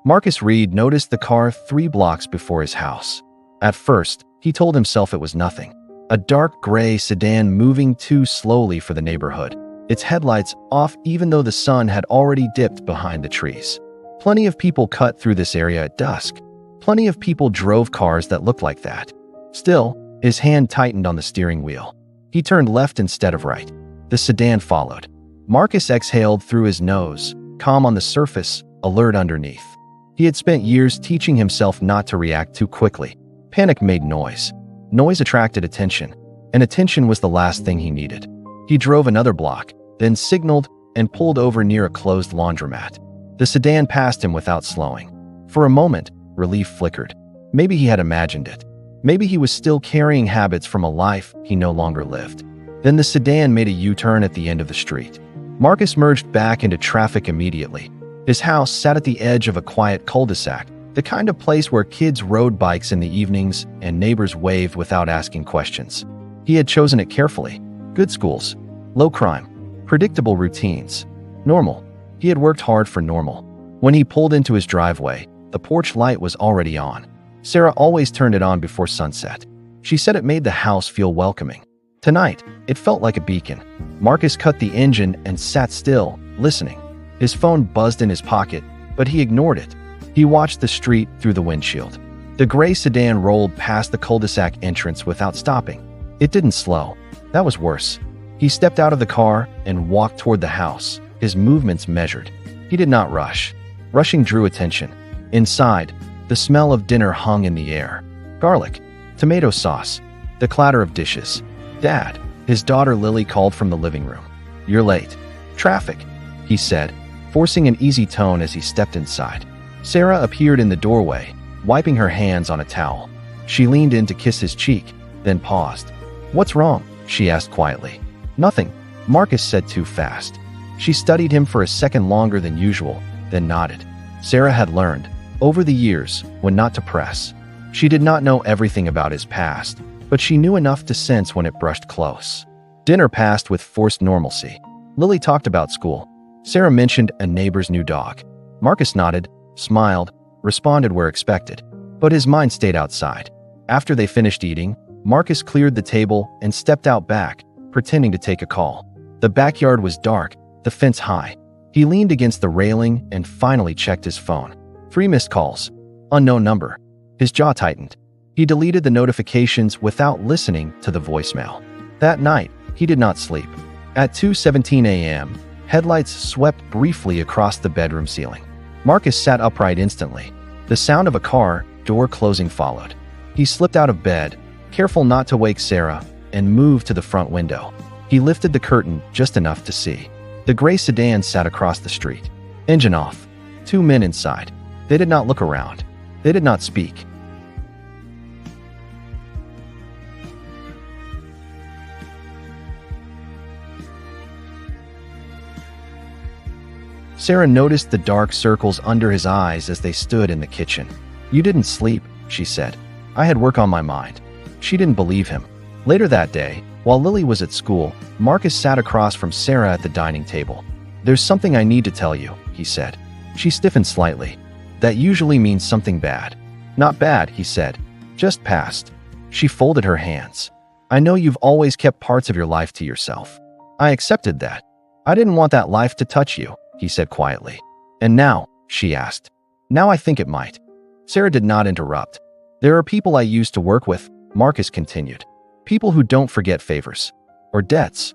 Marcus Reed noticed the car 3 blocks before his house. At first, he told himself it was nothing. A dark gray sedan moving too slowly for the neighborhood, its headlights off even though the sun had already dipped behind the trees. Plenty of people cut through this area at dusk. Plenty of people drove cars that looked like that. Still, his hand tightened on the steering wheel. He turned left instead of right. The sedan followed. Marcus exhaled through his nose, calm on the surface, alert underneath. He had spent years teaching himself not to react too quickly. Panic made noise. Noise attracted attention, and attention was the last thing he needed. He drove another block, then signaled and pulled over near a closed laundromat. The sedan passed him without slowing. For a moment, relief flickered. Maybe he had imagined it. Maybe he was still carrying habits from a life he no longer lived. Then the sedan made a U-turn at the end of the street. Marcus merged back into traffic immediately. His house sat at the edge of a quiet cul-de-sac, the kind of place where kids rode bikes in the evenings and neighbors waved without asking questions. He had chosen it carefully. Good schools, low crime, predictable routines. Normal. He had worked hard for normal. When he pulled into his driveway, the porch light was already on. Sarah always turned it on before sunset. She said it made the house feel welcoming. Tonight, it felt like a beacon. Marcus cut the engine and sat still, listening. His phone buzzed in his pocket, but he ignored it. He watched the street through the windshield. The gray sedan rolled past the cul-de-sac entrance without stopping. It didn't slow. That was worse. He stepped out of the car and walked toward the house, his movements measured. He did not rush. Rushing drew attention. Inside, the smell of dinner hung in the air. Garlic, tomato sauce, the clatter of dishes. "Dad," his daughter Lily called from the living room. "You're late." "Traffic," he said, forcing an easy tone as he stepped inside. Sarah appeared in the doorway, wiping her hands on a towel. She leaned in to kiss his cheek, then paused. "What's wrong?" she asked quietly. "Nothing," Marcus said too fast. She studied him for a second longer than usual, then nodded. Sarah had learned, over the years, when not to press. She did not know everything about his past, but she knew enough to sense when it brushed close. Dinner passed with forced normalcy. Lily talked about school. Sarah mentioned a neighbor's new dog. Marcus nodded, smiled, responded where expected, but his mind stayed outside. After they finished eating, Marcus cleared the table and stepped out back, pretending to take a call. The backyard was dark, the fence high. He leaned against the railing and finally checked his phone. 3 missed calls. Unknown number. His jaw tightened. He deleted the notifications without listening to the voicemail. That night, he did not sleep. At 2:17 a.m., headlights swept briefly across the bedroom ceiling. Marcus sat upright instantly. The sound of a car door closing followed. He slipped out of bed, careful not to wake Sarah, and moved to the front window. He lifted the curtain just enough to see. The gray sedan sat across the street. Engine off. 2 men inside. They did not look around. They did not speak. Sarah noticed the dark circles under his eyes as they stood in the kitchen. "You didn't sleep," she said. "I had work on my mind." She didn't believe him. Later that day, while Lily was at school, Marcus sat across from Sarah at the dining table. "There's something I need to tell you," he said. She stiffened slightly. "That usually means something bad." "Not bad," he said. "Just past." She folded her hands. "I know you've always kept parts of your life to yourself. I accepted that. I didn't want that life to touch you," he said quietly. "And now?" she asked. "Now I think it might." Sarah did not interrupt. "There are people I used to work with," Marcus continued. "People who don't forget favors. Or debts."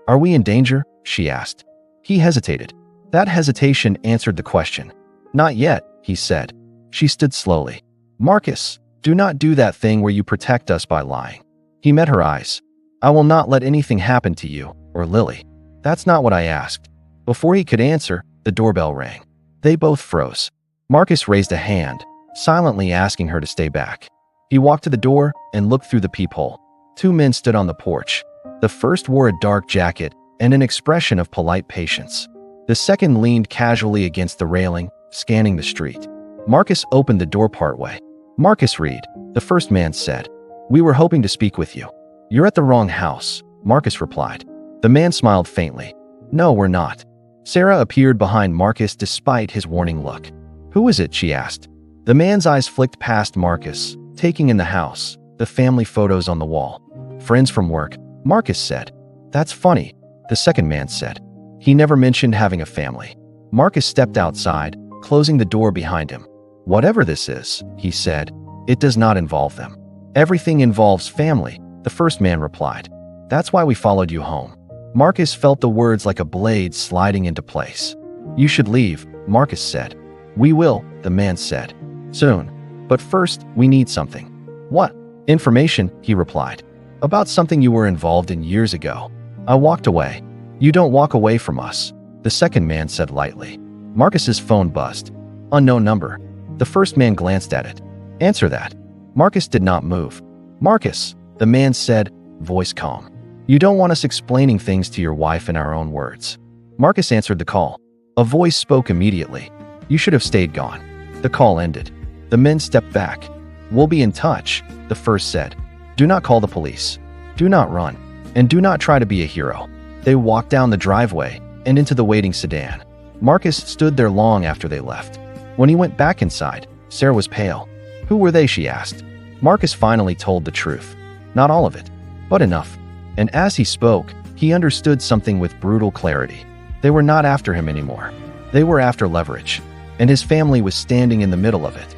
"Are we in danger?" she asked. He hesitated. That hesitation answered the question. "Not yet," he said. She stood slowly. "Marcus, do not do that thing where you protect us by lying." He met her eyes. "I will not let anything happen to you, or Lily." "That's not what I asked." Before he could answer, the doorbell rang. They both froze. Marcus raised a hand, silently asking her to stay back. He walked to the door and looked through the peephole. 2 men stood on the porch. The first wore a dark jacket and an expression of polite patience. The second leaned casually against the railing, scanning the street. Marcus opened the door partway. "Marcus Reed," the first man said. "We were hoping to speak with you." "You're at the wrong house," Marcus replied. The man smiled faintly. "No, we're not." Sarah appeared behind Marcus despite his warning look. Who is it? She asked. The man's eyes flicked past Marcus, taking in the house, the family photos on the wall. Friends from work, Marcus said. That's funny, the second man said. He never mentioned having a family. Marcus stepped outside, closing the door behind him. Whatever this is, he said, it does not involve them. Everything involves family, the first man replied. That's why we followed you home. Marcus felt the words like a blade sliding into place. You should leave, Marcus said. We will, the man said. Soon. But first, we need something. What? Information, he replied. About something you were involved in years ago. I walked away. You don't walk away from us, the second man said lightly. Marcus's phone buzzed. Unknown number. The first man glanced at it. Answer that. Marcus did not move. Marcus, the man said, voice calm. You don't want us explaining things to your wife in our own words. Marcus answered the call. A voice spoke immediately. You should have stayed gone. The call ended. The men stepped back. We'll be in touch, the first said. Do not call the police. Do not run. And do not try to be a hero. They walked down the driveway and into the waiting sedan. Marcus stood there long after they left. When he went back inside, Sarah was pale. Who were they? She asked. Marcus finally told the truth. Not all of it, but enough. And as he spoke, he understood something with brutal clarity. They were not after him anymore. They were after leverage. And his family was standing in the middle of it.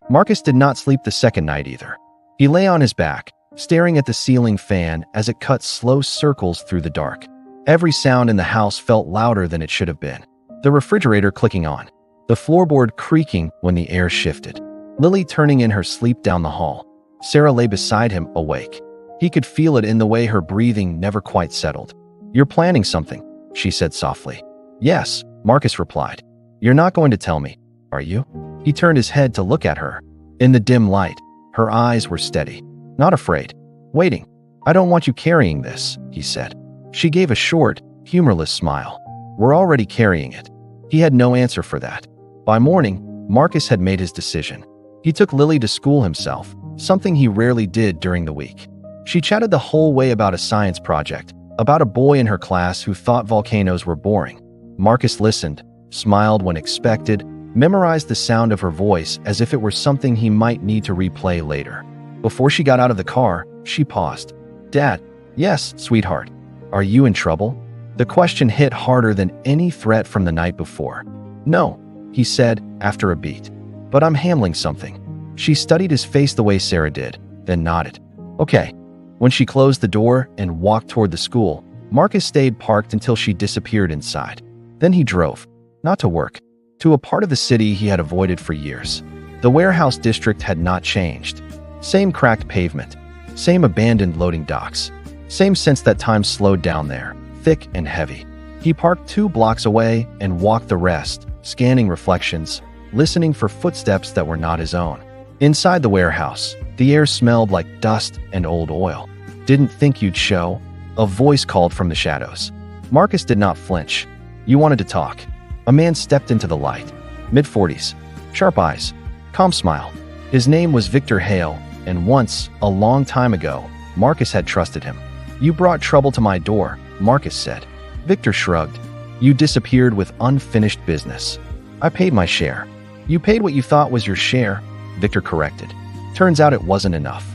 Marcus did not sleep the second night either. He lay on his back, staring at the ceiling fan as it cut slow circles through the dark. Every sound in the house felt louder than it should have been. The refrigerator clicking on. The floorboard creaking when the air shifted. Lily turning in her sleep down the hall. Sarah lay beside him, awake. He could feel it in the way her breathing never quite settled. You're planning something, she said softly. Yes, Marcus replied. You're not going to tell me, are you? He turned his head to look at her. In the dim light, her eyes were steady. Not afraid. Waiting. I don't want you carrying this, he said. She gave a short, humorless smile. We're already carrying it. He had no answer for that. By morning, Marcus had made his decision. He took Lily to school himself, something he rarely did during the week. She chatted the whole way about a science project, about a boy in her class who thought volcanoes were boring. Marcus listened, smiled when expected, memorized the sound of her voice as if it were something he might need to replay later. Before she got out of the car, she paused. Dad, yes, sweetheart. Are you in trouble? The question hit harder than any threat from the night before. No, he said after a beat. But I'm handling something. She studied his face the way Sarah did, then nodded. Okay. When she closed the door and walked toward the school, Marcus stayed parked until she disappeared inside. Then he drove, not to work, to a part of the city he had avoided for years. The warehouse district had not changed. Same cracked pavement, same abandoned loading docks, same sense that time slowed down there, thick and heavy. He parked 2 blocks away and walked the rest, scanning reflections, listening for footsteps that were not his own. Inside the warehouse, the air smelled like dust and old oil. Didn't think you'd show, a voice called from the shadows. Marcus did not flinch. You wanted to talk. A man stepped into the light. Mid-40s. Sharp eyes. Calm smile. His name was Victor Hale, and once, a long time ago, Marcus had trusted him. You brought trouble to my door, Marcus said. Victor shrugged. You disappeared with unfinished business. I paid my share. You paid what you thought was your share, Victor corrected. Turns out it wasn't enough.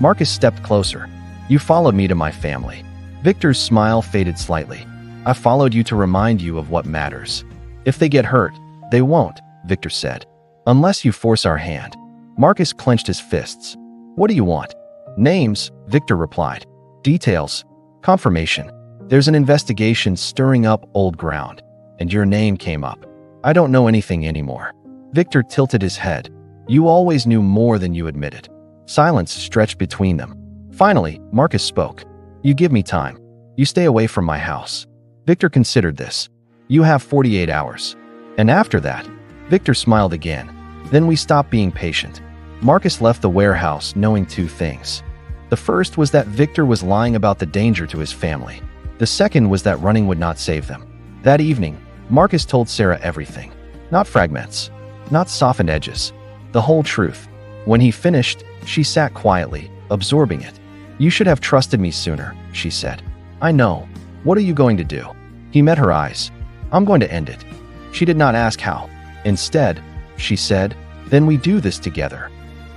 Marcus stepped closer. You followed me to my family. Victor's smile faded slightly. I followed you to remind you of what matters. If they get hurt, they won't, Victor said. Unless you force our hand. Marcus clenched his fists. What do you want? Names, Victor replied. Details. Confirmation. There's an investigation stirring up old ground, and your name came up. I don't know anything anymore. Victor tilted his head. You always knew more than you admitted. Silence stretched between them. Finally, Marcus spoke. You give me time. You stay away from my house. Victor considered this. You have 48 hours. And after that, Victor smiled again. Then we stopped being patient. Marcus left the warehouse knowing 2 things. The first was that Victor was lying about the danger to his family. The second was that running would not save them. That evening, Marcus told Sarah everything. Not fragments. Not softened edges. The whole truth. When he finished, she sat quietly, absorbing it. You should have trusted me sooner, she said. I know. What are you going to do? He met her eyes. I'm going to end it. She did not ask how. Instead, she said. Then we do this together.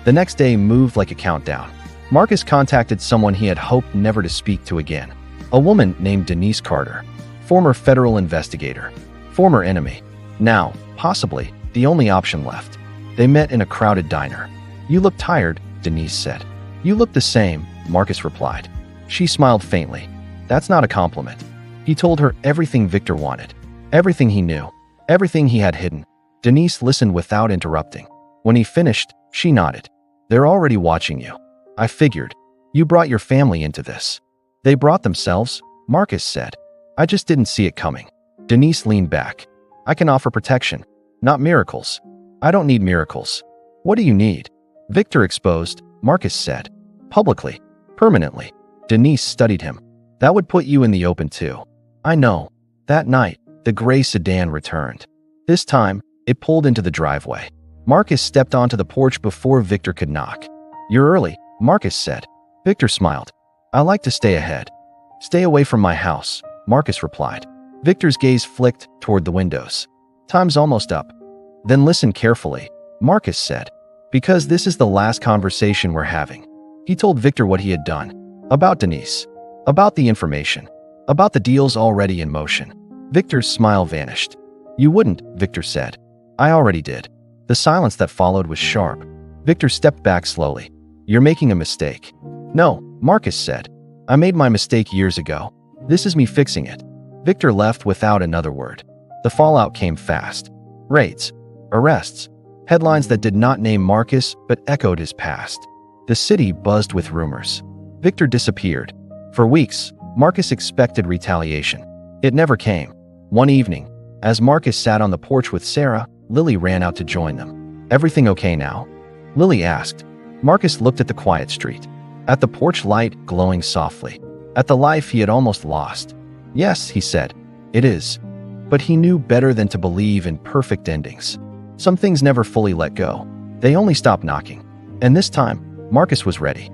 The next day moved like a countdown. Marcus contacted someone he had hoped never to speak to again. A woman named Denise Carter, former federal investigator, former enemy. Now, possibly, the only option left. They met in a crowded diner. You look tired, Denise said. You look the same, Marcus replied. She smiled faintly. That's not a compliment. He told her everything Victor wanted, everything he knew, everything he had hidden. Denise listened without interrupting. When he finished, she nodded. They're already watching you. I figured. You brought your family into this. They brought themselves, Marcus said. I just didn't see it coming. Denise leaned back. I can offer protection, not miracles. I don't need miracles. What do you need? Victor exposed, Marcus said. Publicly. Permanently. Denise studied him. That would put you in the open too. I know. That night, the gray sedan returned. This time, it pulled into the driveway. Marcus stepped onto the porch before Victor could knock. You're early, Marcus said. Victor smiled. I like to stay ahead. Stay away from my house, Marcus replied. Victor's gaze flicked toward the windows. Time's almost up. Then listen carefully, Marcus said. Because this is the last conversation we're having. He told Victor what he had done. About Denise. About the information. About the deals already in motion. Victor's smile vanished. You wouldn't, Victor said. I already did. The silence that followed was sharp. Victor stepped back slowly. You're making a mistake. No, Marcus said. I made my mistake years ago. This is me fixing it. Victor left without another word. The fallout came fast. Raids. Arrests. Headlines that did not name Marcus but echoed his past. The city buzzed with rumors. Victor disappeared. For weeks, Marcus expected retaliation. It never came. One evening, as Marcus sat on the porch with Sarah, Lily ran out to join them. Everything okay now? Lily asked. Marcus looked at the quiet street. At the porch light glowing softly. At the life he had almost lost. Yes, he said. It is. But he knew better than to believe in perfect endings. Some things never fully let go. They only stopped knocking. And this time, Marcus was ready.